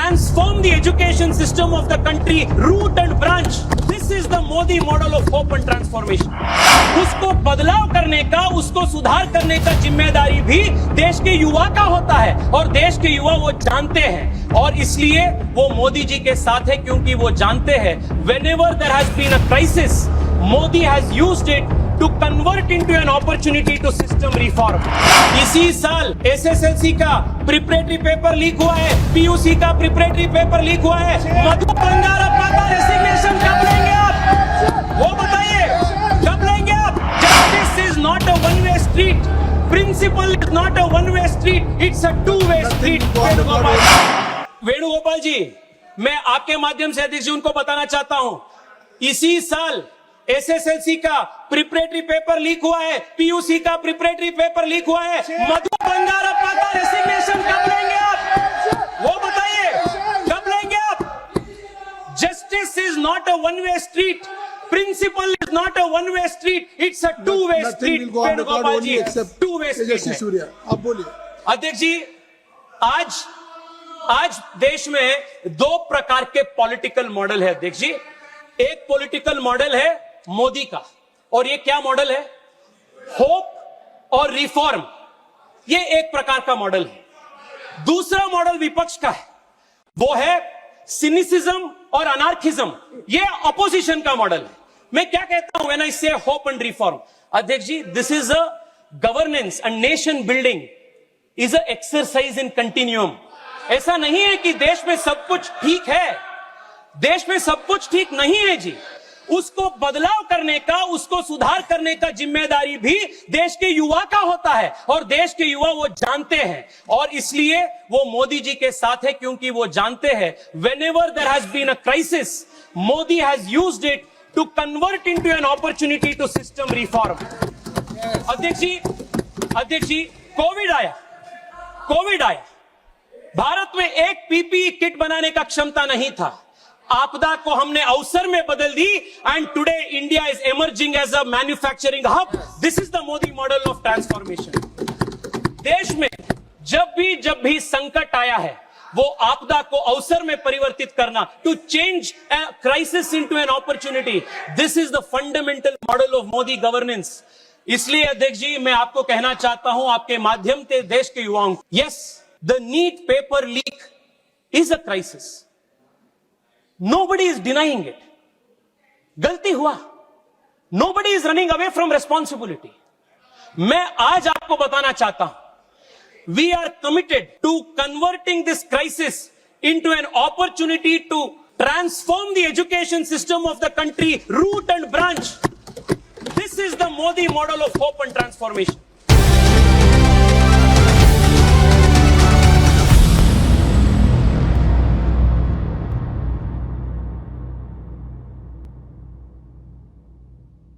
transform the education system of the country, root and branch. This is the Modi model of hope and transformation. उसको बदलाव करने का, उसको सुधार करने का जिम्मेदारी भी देश के युवा का होता है और देश के युवा वो जानते हैं और इसलिए वो मोदी जी के साथ है क्योंकि वो जानते हैं whenever there has been a crisis, Modi has used it to convert into an opportunity to system reform. इसी साल एसएसएलसी का प्रिपरेटरी पेपर लीक हुआ है, पीयूसी का प्रिपरेटरी पेपर लीक हुआ है। मधु बंगारप्पा का रेजिग्नेशन कब लेंगे आप? वो बताइए, कब लेंगे आप? Justice is not a one-way street. Principle is not a one-way street. It's a two-way street. Venugopal जी, मैं आपके माध्यम से अध्यक्ष जी उनको बताना चाहता हूं, इसी साल एसएसएलसी का प्रिपरेटरी पेपर लीक हुआ है, पीयूसी का प्रिपरेटरी पेपर लीक हुआ है। मधु बंगारप्पा का रेजिग्नेशन कब लेंगे आप? वो बताइए, कब लेंगे आप? Justice is not a one way street, principle is not a one way street, it's a two way street. Venugopal ji, two way street है। आप बोलिए अध्यक्ष जी, आज देश में दो प्रकार के पॉलिटिकल मॉडल है अध्यक्ष जी। एक पॉलिटिकल मॉडल है मोदी का और ये क्या मॉडल है? होप और रिफॉर्म। ये एक प्रकार का मॉडल है। दूसरा मॉडल विपक्ष का है, वो है सिनिसिज्म और अनार्किज्म। ये अपोजिशन का मॉडल है। मैं क्या कहता हूं व्हेन आई से होप एंड रिफॉर्म? अध्यक्ष जी, this is a governance and nation building is a exercise in continuum. ऐसा नहीं है कि देश में सब कुछ ठीक है, देश में सब कुछ ठीक नहीं है जी। उसको बदलाव करने का, उसको सुधार करने का जिम्मेदारी भी देश के युवा का होता है और देश के युवा वो जानते हैं और इसलिए वो मोदी जी के साथ है क्योंकि वो जानते हैं whenever there has been a crisis, Modi has used it to convert into an opportunity to system reform. अध्यक्ष जी, कोविड आया, भारत में एक पीपीई किट बनाने का क्षमता नहीं था। आपदा को हमने अवसर में बदल दी and today India is emerging as a manufacturing hub. This is the Modi model of transformation. देश में जब भी संकट आया है, वो आपदा को अवसर में परिवर्तित करना, to change crisis into an opportunity. This is the fundamental model of Modi governance. इसलिए अध्यक्ष जी, मैं आपको कहना चाहता हूं आपके माध्यम से देश के युवाओं, yes, the NEET paper leak is a crisis. Nobody is denying it. गलती हुआ। Nobody is running away from responsibility. मैं आज आपको बताना चाहता हूं, we are committed to converting this crisis into an opportunity to transform the education system of the country, root and branch. This is the Modi model of hope and transformation.